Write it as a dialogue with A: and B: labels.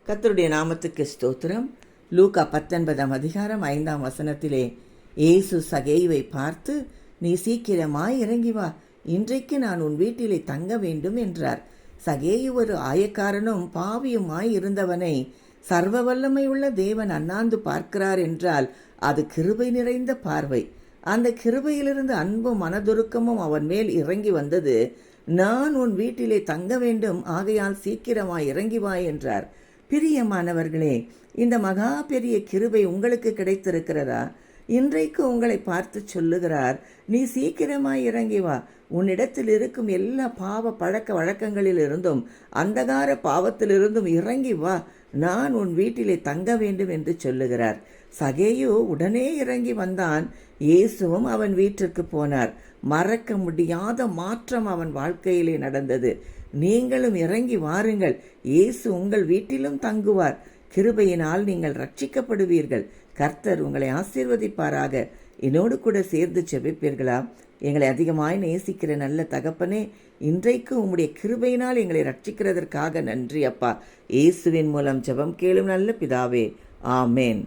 A: கர்த்தருடைய நாமத்துக்கு ஸ்தோத்திரம். லூக்கா 19 அதிகாரம் 5 வசனத்திலே இயேசு சகேயுவை பார்த்து, நீ சீக்கிரமாய் இறங்கி வா, இன்றைக்கு நான் உன் வீட்டிலே தங்க வேண்டும் என்றார். சகேயு ஒரு ஆயக்காரனும் பாவியுமாய் இருந்தவனை சர்வ வல்லமையுள்ள தேவன் அண்ணாந்து பார்க்கிறார் என்றால் அது கிருபை நிறைந்த பார்வை. அந்த கிருபையிலிருந்து அன்பும் மனதுருக்கமும் அவன் மேல் இறங்கி வந்தது. நான் உன் வீட்டிலே தங்க வேண்டும், ஆகையால் சீக்கிரமாய் இறங்கி வா என்றார். பிரியமானவர்களே, இந்த மகா பெரிய கிருபை உங்களுக்கு கிடைத்திருக்கிறதா? இன்றைக்கு உங்களை பார்த்து சொல்லுகிறார், நீ சீக்கிரமாய் இறங்கி வா, உன்னிடத்தில் இருக்கும் எல்லா பாவ பழக்க வழக்கங்களிலிருந்தும் அந்தகார பாவத்திலிருந்தும் இறங்கி வா, நான் உன் வீட்டிலே தங்க வேண்டும் என்று சொல்லுகிறார். சகேயு உடனே இறங்கி வந்தான். இயேசுவும் அவன் வீட்டிற்கு போனார். மறக்க முடியாத மாற்றம் அவன் வாழ்க்கையிலே நடந்தது. நீங்களும் இறங்கி வாருங்கள், இயேசு உங்கள் வீட்டிலும் தங்குவார். கிருபையினால் நீங்கள் ரட்சிக்கப்படுவீர்கள். கர்த்தர் உங்களை ஆசீர்வதிப்பாராக. என்னோடு கூட சேர்ந்து செபிப்பீர்களா? எங்களை அதிகமாய் நேசிக்கிற நல்ல தகப்பனே, இன்றைக்கு உம்முடைய கிருபையினால் எங்களை ரட்சிக்கிறதற்காக நன்றி அப்பா. இயேசுவின் மூலம் ஜெபம் கேளும் நல்ல பிதாவே, ஆமேன்.